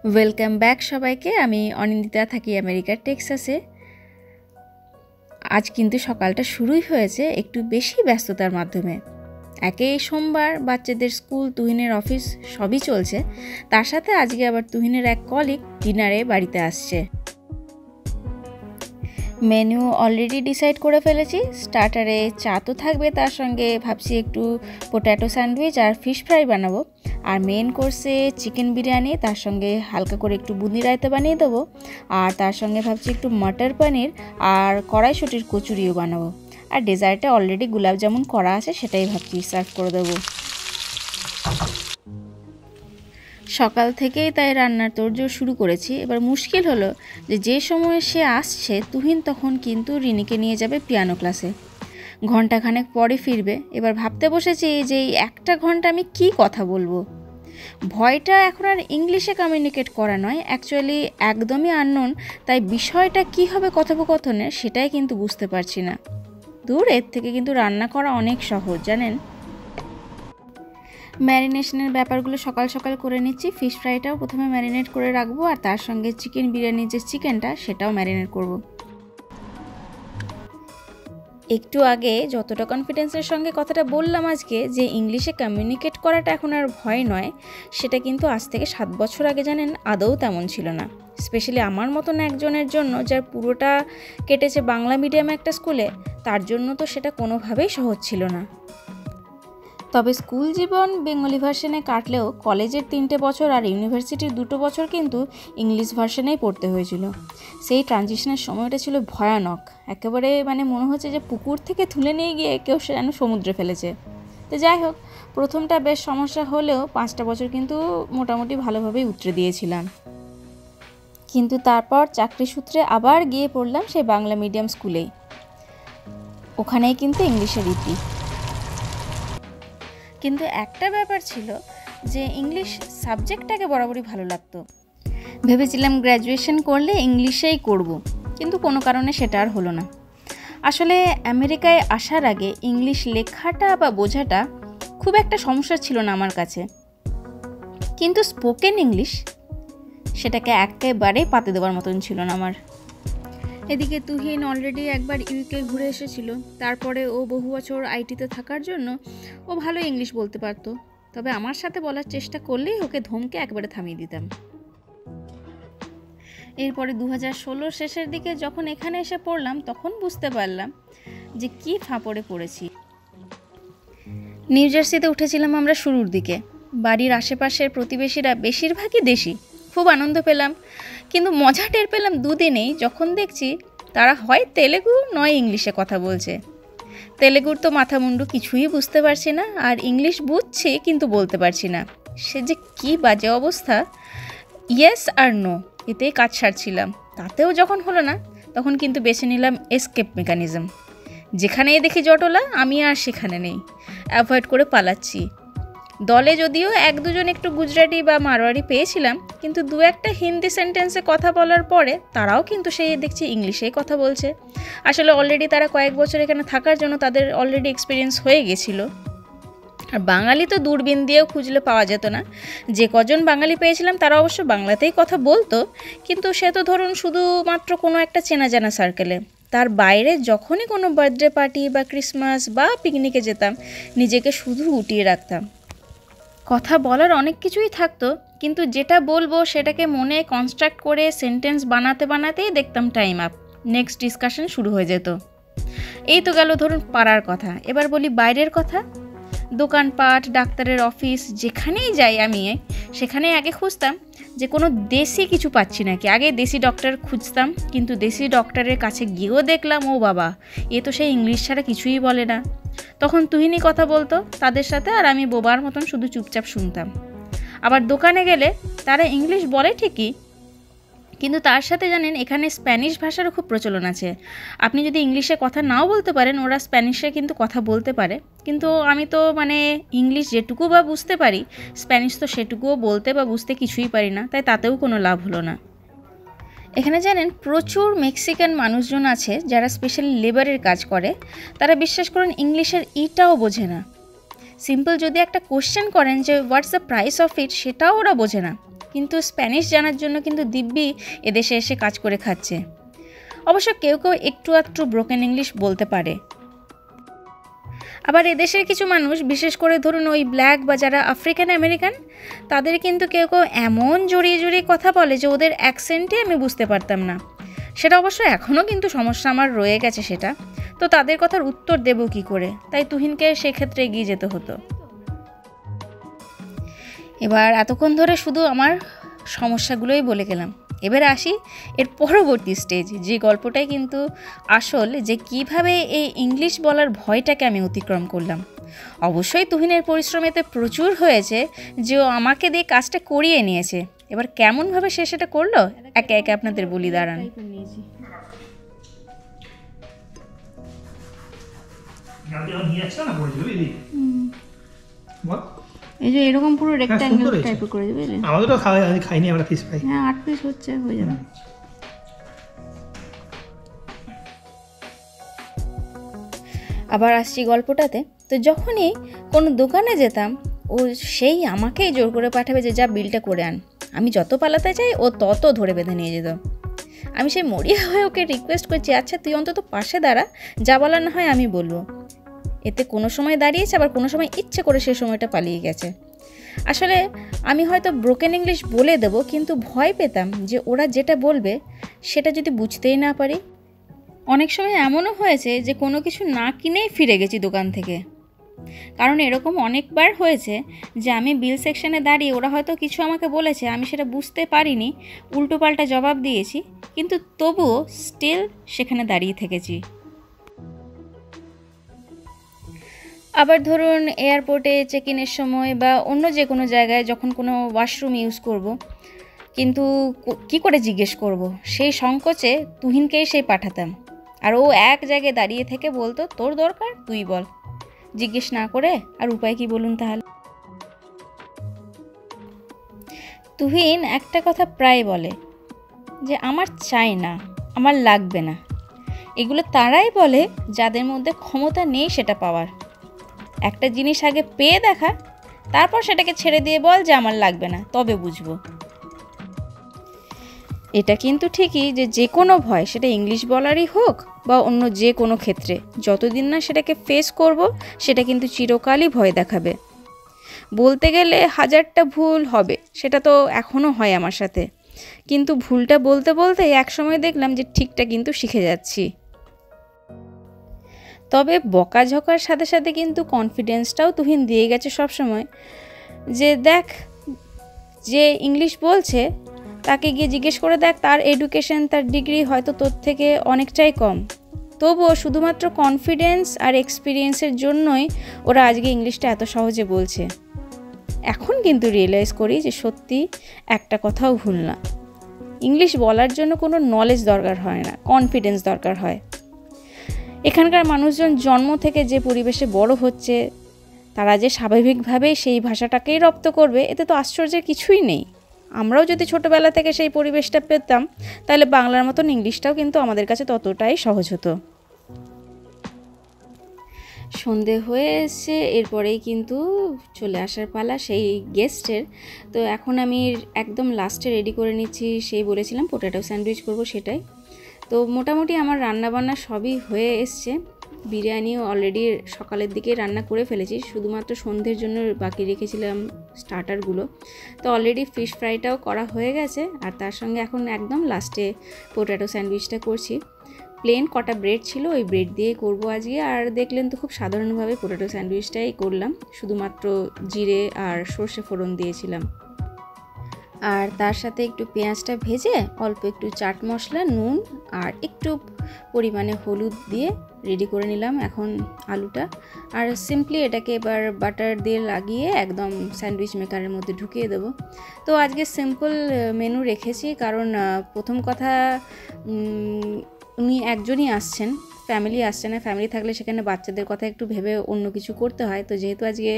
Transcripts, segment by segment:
Welcome back সবাইকে। আমি অনিন্দিতা, থাকি আমেরিকার টেক্সাসে। আজ কিন্তু সকালটা শুরুই হয়েছে একটু বেশি ব্যস্ততার মাধ্যমে। একেই সোমবার, বাচ্চাদের স্কুল, তুহিনের অফিস সবই চলছে। তার সাথে আজকে আবার তুহিনের এক কলিগ ডিনারে বাড়িতে আসছে। মেনু অলরেডি ডিসাইড করে ফেলেছি। স্টার্টারে চা তো থাকবে, তার সঙ্গে ভাবছি একটু পোট্যাটো স্যান্ডউইচ আর ফিশ ফ্রাই বানাবো। আর মেন কোর্সে চিকেন বিরিয়ানি, তার সঙ্গে হালকা করে একটু বুঁদি রায়তা বানিয়ে দেবো। আর তার সঙ্গে ভাবছি একটু মটর পনির আর কড়াইশুঁটির কচুরিও বানাবো। আর ডেজার্টে অলরেডি গোলাপ জামুন করা আছে, সেটাই ভাবছি সার্ভ করে দেবো। সকাল থেকেই তাই রান্নার তোড়জোড় শুরু করেছি। এবার মুশকিল হলো যে সময় সে আসছে, তুহিন তখন কিন্তু রিনিকে নিয়ে যাবে পিয়ানো ক্লাসে। ঘণ্টাখানেক পরে ফিরবে। এবার ভাবতে বসেছি যে এই একটা ঘন্টা আমি কি কথা বলবো। ভয়টা এখন আর ইংলিশে কমিউনিকেট করা নয়, অ্যাকচুয়ালি একদমই আননোন। তাই বিষয়টা কী হবে কথোপকথনের সেটাই কিন্তু বুঝতে পারছি না। দূর, এর থেকে কিন্তু রান্না করা অনেক সহজ জানেন। ম্যারিনেশনের ব্যাপারগুলো সকাল সকাল করে নিচ্ছি। ফিশ ফ্রাইটাও প্রথমে ম্যারিনেট করে রাখবো, আর তার সঙ্গে চিকেন বিরিয়ানির যে চিকেনটা সেটাও ম্যারিনেট করব। একটু আগে যতটা কনফিডেন্সের সঙ্গে কথাটা বললাম আজকে যে ইংলিশে কমিউনিকেট করাটা এখন আর ভয় নয়, সেটা কিন্তু আজ থেকে 7 বছর আগে জানেন আদৌ তেমন ছিল না। স্পেশালি আমার মতন একজনের জন্য যার পুরোটা কেটেছে বাংলা মিডিয়ামে একটা স্কুলে, তার জন্য তো সেটা কোনোভাবেই সহজ ছিল না। তবে স্কুল জীবন বেঙ্গলি ভার্সনে কাটলেও কলেজের 3টে বছর আর ইউনিভার্সিটির 2টো বছর কিন্তু ইংলিশ ভার্সনেই পড়তে হয়েছিল। সেই ট্রানজিশনের সময়টা ছিল ভয়ানক। একেবারে মনে হচ্ছে যে পুকুর থেকে তুলে নিয়ে গিয়ে কেউ যেন সমুদ্রে ফেলেছে। তো যাই হোক, প্রথমটা বেশ সমস্যা হলেও 5টা বছর কিন্তু মোটামুটি ভালোভাবেই উতরে দিয়েছিলাম। কিন্তু তারপর চাকরি সূত্রে আবার গিয়ে পড়লাম সেই বাংলা মিডিয়াম স্কুলেই। ওখানেই কিন্তু ইংলিশের রীতি। কিন্তু একটা ব্যাপার ছিল যে ইংলিশ সাবজেক্টটাকে বরাবরই ভালো লাগতো। ভেবেছিলাম গ্র্যাজুয়েশন করলে ইংলিশেই করব, কিন্তু কোনো কারণে সেটা আর হলো না। আসলে আমেরিকায় আসার আগে ইংলিশ লেখাটা বা বোঝাটা খুব একটা সমস্যা ছিল না আমার কাছে, কিন্তু স্পোকেন ইংলিশ সেটাকে একেবারেই পাতে দেওয়ার মতন ছিল না আমার। এদিকে তুহিন অলরেডি একবার ইউকে ঘুরে এসেছিল। তারপরে ও বহু বছর আইটিতে থাকার জন্য ও ভালো ইংলিশ বলতে পারতো। তবে আমার সাথে বলার চেষ্টা করলেই ওকে ধমকে একবারে থামিয়ে দিতাম। এরপরে 2016 শেষের দিকে যখন এখানে এসে পড়লাম, তখন বুঝতে পারলাম যে কি ফাঁপড়ে পড়েছি। নিউ জার্সিতে উঠেছিলাম আমরা শুরুর দিকে। বাড়ির আশেপাশের প্রতিবেশীরা বেশিরভাগই দেশি। খুব আনন্দ পেলাম, কিন্তু মজা টের পেলাম দুদিনেই, যখন দেখছি তারা হয় তেলেগু নয় ইংলিশে কথা বলছে। তেলেগুর তো মাথা মুন্ডু কিছুই বুঝতে পারছি না, আর ইংলিশ বুঝছি কিন্তু বলতে পারছি না। সে যে কি বাজে অবস্থা। ইয়েস আর নো এতেই কাজ সারছিলাম। তাতেও যখন হলো না, তখন কিন্তু বেছে নিলাম এসকেপ মেকানিজম। যেখানেই দেখি জটলা, আমি আর সেখানে নেই, অ্যাভয়েড করে পালাচ্ছি। দলে যদিও 1-2জন একটু গুজরাটি বা মারোয়ারি পেয়েছিলাম, কিন্তু 2-একটা হিন্দি সেন্টেন্সে কথা বলার পরে তারাও কিন্তু সেই দেখছি ইংলিশেই কথা বলছে। আসলে অলরেডি তারা কয়েক বছর এখানে থাকার জন্য তাদের অলরেডি এক্সপিরিয়েন্স হয়ে গেছিলো। আর বাঙালি তো দূরবীন দিয়েও খুঁজলে পাওয়া যেত না। যে কজন বাঙালি পেয়েছিলাম তারা অবশ্য বাংলাতেই কথা বলতো, কিন্তু সে তো ধরুন শুধুমাত্র কোনো একটা চেনা জানা সার্কেলে। তার বাইরে যখনই কোনো বার্থডে পার্টি বা ক্রিসমাস বা পিকনিকে যেতাম, নিজেকে শুধু গুটিয়ে রাখতাম। কথা বলার অনেক কিছুই থাকতো, কিন্তু যেটা বলবো সেটাকে মনে কনস্ট্রাক্ট করে সেন্টেন্স বানাতে বানাতেই দেখতাম টাইম আপ, নেক্সট ডিসকাশন শুরু হয়ে যেত। এই তো গেল ধরুন পাড়ার কথা। এবার বলি বাইরের কথা। দোকানপাট, ডাক্তারের অফিস, যেখানেই যাই আমি সেখানে আগে খুঁজতাম যে কোনো দেশি কিছু পাচ্ছি নাকি। আগে দেশি ডক্টর খুঁজতাম, কিন্তু দেশি ডক্টরের কাছে গিয়েও দেখলাম ও বাবা, এ তো সেই ইংলিশ ছাড়া কিছুই বলে না। তখন তুহিনই কথা বলতো তাদের সাথে, আর আমি বোবার মতন শুধু চুপচাপ শুনতাম। আবার দোকানে গেলে তারা ইংলিশ বলে ঠিকই, কিন্তু তার সাথে জানেন এখানে স্প্যানিশ ভাষারও খুব প্রচলন আছে। আপনি যদি ইংলিশে কথা নাও বলতে পারেন, ওরা স্প্যানিশে কিন্তু কথা বলতে পারে। কিন্তু আমি তো ইংলিশ যেটুকু বা বুঝতে পারি, স্প্যানিশ তো সেটুকুও বলতে বা বুঝতে কিছুই পারি না, তাই তাতেও কোনো লাভ হলো না। এখানে জানেন প্রচুর মেক্সিকান মানুষজন আছে যারা স্পেশালি লেবারের কাজ করে। তারা বিশ্বাস করেন ইংলিশের ইটাও বোঝে না। সিম্পল যদি একটা কোশ্চেন করেন যে what's the price of it, সেটাও ওরা বোঝে না। কিন্তু স্প্যানিশ জানার জন্য কিন্তু দিব্যি এদেশে এসে কাজ করে খাচ্ছে। অবশ্য কেউ কেউ একটু আধটু ব্রোকেন ইংলিশ বলতে পারে। আবার এদেশের কিছু মানুষ, বিশেষ করে ধরুন ওই ব্ল্যাক বা যারা আফ্রিকান আমেরিকান, তাদের কিন্তু কেউ কেউ এমন জড়িয়ে জড়িয়ে কথা বলে যে ওদের অ্যাকসেন্টে আমি বুঝতে পারতাম না। সেটা অবশ্য এখনও কিন্তু সমস্যা আমার রয়ে গেছে সেটা। তো তাদের কথার উত্তর দেব কি করে, তাই তুহিনকে সেক্ষেত্রে এগিয়ে যেতে হতো। এবার এতক্ষণ ধরে শুধু আমার সমস্যাগুলোই বলে গেলাম। এবার আসি এর পরবর্তী স্টেজ, যে গল্পটাই কিন্তু আসল, যে কিভাবে এই ইংলিশ বলার ভয়টাকে আমি অতিক্রম করলাম। অবশ্যই তুহিনের পরিশ্রম এতে প্রচুর হয়েছে যে ও আমাকে দিয়ে কাজটা করিয়ে নিয়েছে। এবার কেমনভাবে সে সেটা করলো একে একে আপনাদের বলি, দাঁড়ান। এই যে এরকম পুরো রেক্ট্যাঙ্গেল টাইপের করে দিবে। আমাদের তো খাইনি আমরা, ফিশ ফ্রাই। হ্যাঁ 8 পিস হচ্ছে, হয়ে যাবে। আবার আসছি গল্পটাতে। তো যখনই কোনো দোকানে যেতাম, ও সেই আমাকেই জোর করে পাঠাবে যে যা বিলটা করে আন। আমি যত পালাতে চাই ও তত ধরে বেঁধে নিয়ে যেত। আমি সেই মরিয়া হয়ে ওকে রিকোয়েস্ট করছি, আচ্ছা তুই অন্তত পাশে দাঁড়া, যা বলার না হয় আমি বলবো। এতে কোনো সময় দাঁড়িয়েছে, আবার কোনো সময় ইচ্ছে করে সেই সময়টা পালিয়ে গেছে। আসলে আমি হয়তো ব্রোকেন ইংলিশ বলে দেবো, কিন্তু ভয় পেতাম যে ওরা যেটা বলবে সেটা যদি বুঝতেই না পারি। অনেক সময় এমনও হয়েছে যে কোনো কিছু না কিনেই ফিরে গেছি দোকান থেকে। কারণ এরকম অনেকবার হয়েছে যে আমি বিল সেকশনে দাঁড়িয়ে ওরা হয়তো কিছু আমাকে বলেছে, আমি সেটা বুঝতে পারিনি, উল্টোপাল্টা জবাব দিয়েছি, কিন্তু তবুও স্টিল সেখানে দাঁড়িয়ে থেকেছি। আবার ধরুন এয়ারপোর্টে চেক ইনের সময় বা অন্য যে কোনো জায়গায় যখন কোনো ওয়াশরুম ইউজ করব, কিন্তু কি করে জিজ্ঞেস করব, সেই সংকোচে তুহিনকেই সেই পাঠাতাম। আর ও এক জায়গায় দাঁড়িয়ে থেকে বলতো, তোর দরকার তুই বল, জিজ্ঞেস না করে। আর উপায় কি বলুন তাহলে? তুহিন একটা কথা প্রায় বলে যে আমার চাই না, আমার লাগবে না। এগুলো তারাই বলে যাদের মধ্যে ক্ষমতা নেই সেটা পাওয়ার। একটা জিনিস আগে পেয়ে দেখা, তারপর সেটাকে ছেড়ে দিয়ে বল যে আমার লাগবে না, তবে বুঝবো। এটা কিন্তু ঠিকই যে কোনো ভয়, সেটা ইংলিশ বলারই হোক বা অন্য যে কোনো ক্ষেত্রে, যতদিন না সেটাকে ফেস করব, সেটা কিন্তু চিরকালই ভয় দেখাবে। বলতে গেলে 1000টা ভুল হবে, সেটা তো এখনও হয় আমার সাথে, কিন্তু ভুলটা বলতে বলতে একসময় দেখলাম যে ঠিকটা কিন্তু শিখে যাচ্ছি। তবে বকাঝকার সাথে সাথে কিন্তু কনফিডেন্সটাও তুহিন দিয়ে গেছে সবসময়, যে দেখ যে ইংলিশ বলছে তাকে গিয়ে জিজ্ঞেস করে দেখ, তার এডুকেশন, তার ডিগ্রি হয়তো তোর থেকে অনেকটাই কম, তবুও শুধুমাত্র কনফিডেন্স আর এক্সপিরিয়েন্সের জন্যই ওরা আজকে ইংলিশটা এত সহজে বলছে। এখন কিন্তু রিয়েলাইজ করি যে সত্যি একটা কথাও ভুল না, ইংলিশ বলার জন্য কোনো নলেজ দরকার হয় না, কনফিডেন্স দরকার হয়। এখানকার মানুষজন জন্ম থেকে যে পরিবেশে বড় হচ্ছে, তারা যে স্বাভাবিকভাবেই সেই ভাষাটাকেই রপ্ত করবে, এতে তো আশ্চর্যের কিছুই নেই। আমরাও যদি ছোটোবেলা থেকে সেই পরিবেশটা পেতাম, তাহলে বাংলার মতন ইংলিশটাও কিন্তু আমাদের কাছে ততটাই সহজ হতো। সন্ধে হয়ে এসছে, এরপরেই কিন্তু চলে আসার পালা সেই গেস্টের। তো এখন আমি একদম লাস্টে রেডি করে নিচ্ছি, সেই বলেছিলাম পোটাটো স্যান্ডউইচ করব সেটাই। তো মোটামুটি আমার রান্নাবান্না সবই হয়ে এসছে। বিরিয়ানিও অলরেডি সকালের দিকে রান্না করে ফেলেছি, শুধুমাত্র সন্ধ্যের জন্য বাকি রেখেছিলাম স্টার্টারগুলো। তো অলরেডি ফিশ ফ্রাইটাও করা হয়ে গেছে, আর তার সঙ্গে এখন একদম লাস্টে পোটাটো স্যান্ডউইচটা করছি। প্লেন কটা ব্রেড ছিল, ওই ব্রেড দিয়ে করবো আজকে। আর দেখলেন তো খুব সাধারণভাবে পোটাটো স্যান্ডউইচটাই করলাম, শুধুমাত্র জিরে আর সর্ষে ফোড়ন দিয়েছিলাম। আর তার সাথে একটু পেঁয়াজটা ভেজে অল্প একটু চাট মশলা, নুন আর একটু পরিমাণে হলুদ দিয়ে রেডি করে নিলাম এখন আলুটা। আর সিম্পলি এটাকে এবার বাটার দিয়ে লাগিয়ে একদম স্যান্ডউইচ মেকারের মধ্যে ঢুকিয়ে দেবো। তো আজকে সিম্পল মেনু রেখেছি, কারণ প্রথম কথা উনি একজনই আসছেন, ফ্যামিলি আসছে না। ফ্যামিলি থাকলে সেখানে বাচ্চাদের কথা একটু ভেবে অন্য কিছু করতে হয়। তো যেহেতু আজকে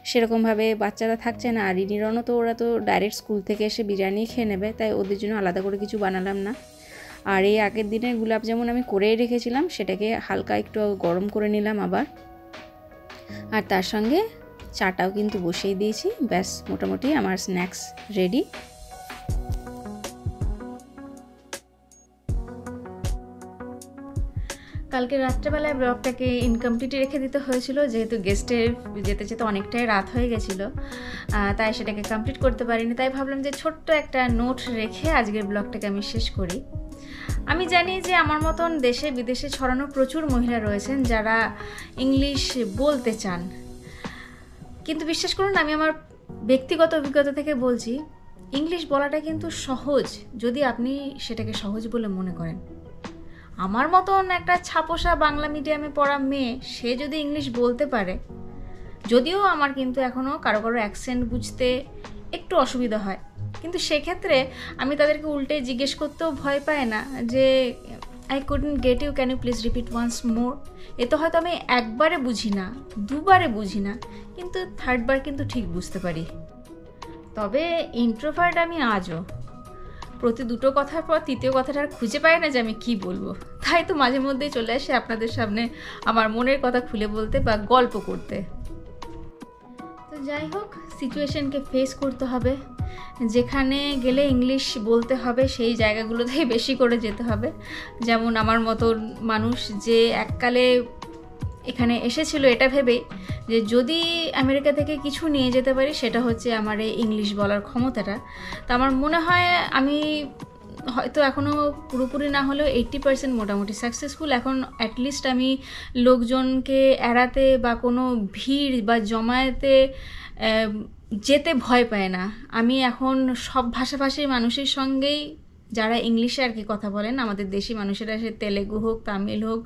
সেরকমভাবে বাচ্চারা থাকছে না, আর রিনিরনও তো ওরা তো ডাইরেক্ট স্কুল থেকে এসে বিরিয়ানি খেয়ে নেবে, তাই ওদের জন্য আলাদা করে কিছু বানালাম না। আর এই আগের দিনের গোলাপ জামুন আমি করেই রেখেছিলাম, সেটাকে হালকা একটু গরম করে নিলাম আবার। আর তার সঙ্গে চাটাও কিন্তু বসিয়ে দিয়েছি। ব্যাস মোটামুটি আমার স্ন্যাক্স রেডি। কালকে রাত্রেবেলায় ব্লগটাকে ইনকমপ্লিটই রেখে দিতে হয়েছিল, যেহেতু গেস্টের যেতে যেতে অনেকটাই রাত হয়ে গেছিলো, তাই সেটাকে কমপ্লিট করতে পারিনি। তাই ভাবলাম যে ছোট্ট একটা নোট রেখে আজকের ব্লগটাকে আমি শেষ করি। আমি জানি যে আমার মতন দেশে বিদেশে ছড়ানো প্রচুর মহিলা রয়েছেন যারা ইংলিশ বলতে চান, কিন্তু বিশ্বাস করুন আমি আমার ব্যক্তিগত অভিজ্ঞতা থেকে বলছি, ইংলিশ বলাটা কিন্তু সহজ যদি আপনি সেটাকে সহজ বলে মনে করেন। আমার মতন একটা ছাপোষা বাংলা মিডিয়ামে পড়া মেয়ে, সে যদি ইংলিশ বলতে পারে, যদিও আমার কিন্তু এখনও কারো কারো অ্যাকসেন্ট বুঝতে একটু অসুবিধা হয়, কিন্তু সেক্ষেত্রে আমি তাদেরকে উল্টে জিজ্ঞেস করতেও ভয় পাই না যে I couldn't get you, can you please repeat once more. এ তো হয়তো আমি একবারে বুঝি না, দুবারে বুঝি না, কিন্তু থার্ডবার কিন্তু ঠিক বুঝতে পারি। তবে ইন্ট্রোভার্ট আমি আজও প্রতি দুটো কথার পর তৃতীয় কথাটা আর খুঁজে পাই না যে আমি কি বলবো, তাই তো মাঝে মধ্যেই চলে আসে আপনাদের সামনে আমার মনের কথা খুলে বলতে বা গল্প করতে। তো যাই হোক, সিচুয়েশনকে ফেস করতে হবে, যেখানে গেলে ইংলিশ বলতে হবে সেই জায়গাগুলোতেই বেশি করে যেতে হবে। যেমন আমার মতন মানুষ যে এককালে এখানে এসেছিল এটা ভেবেই যে যদি আমেরিকা থেকে কিছু নিয়ে যেতে পারি সেটা হচ্ছে আমার এই ইংলিশ বলার ক্ষমতাটা। তো আমার মনে হয় আমি হয়তো এখনও পুরোপুরি না হলেও 80% মোটামুটি সাকসেসফুল। এখন অ্যাটলিস্ট আমি লোকজনকে এড়াতে বা কোনো ভিড় বা জমায়েতে যেতে ভয় পায় না। আমি এখন সব ভাষাভাষীর মানুষের সঙ্গেই, যারা ইংলিশে আর কি কথা বলেন, আমাদের দেশি মানুষেরা, সে তেলেগু হোক, তামিল হোক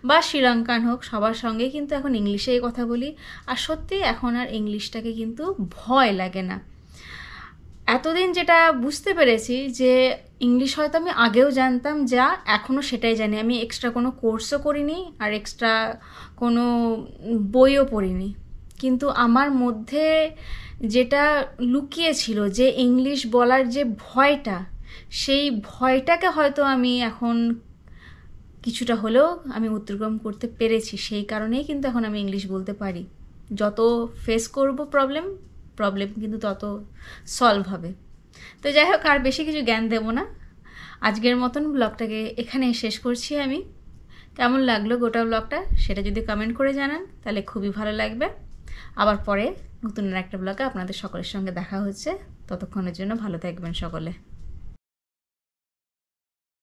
বা শ্রীলঙ্কান হোক, সবার সঙ্গেই কিন্তু এখন ইংলিশেই কথা বলি। আর সত্যি এখন আর ইংলিশটাকে কিন্তু ভয় লাগে না। এতদিন যেটা বুঝতে পেরেছি যে ইংলিশ হয়তো আমি আগেও জানতাম, যা এখনও সেটাই জানি। আমি এক্সট্রা কোনো কোর্সও করিনি আর এক্সট্রা কোনো বইও পড়িনি, কিন্তু আমার মধ্যে যেটা লুকিয়ে ছিল যে ইংলিশ বলার যে ভয়টা, সেই ভয়টাকে হয়তো আমি এখন কিছুটা হলেও আমি অতিক্রম করতে পেরেছি। সেই কারণেই কিন্তু এখন আমি ইংলিশ বলতে পারি। যত ফেস করব প্রবলেম কিন্তু তত সলভ হবে। তো যাই হোক, আর বেশি কিছু জ্ঞান দেব না, আজকের মতন ব্লগটাকে এখানে শেষ করছি আমি। কেমন লাগলো গোটা ব্লগটা সেটা যদি কমেন্ট করে জানান তাহলে খুবই ভালো লাগবে। আবার পরে নতুন একটা ব্লগে আপনাদের সকলের সঙ্গে দেখা হচ্ছে। ততক্ষণের জন্য ভালো থাকবেন সকলে।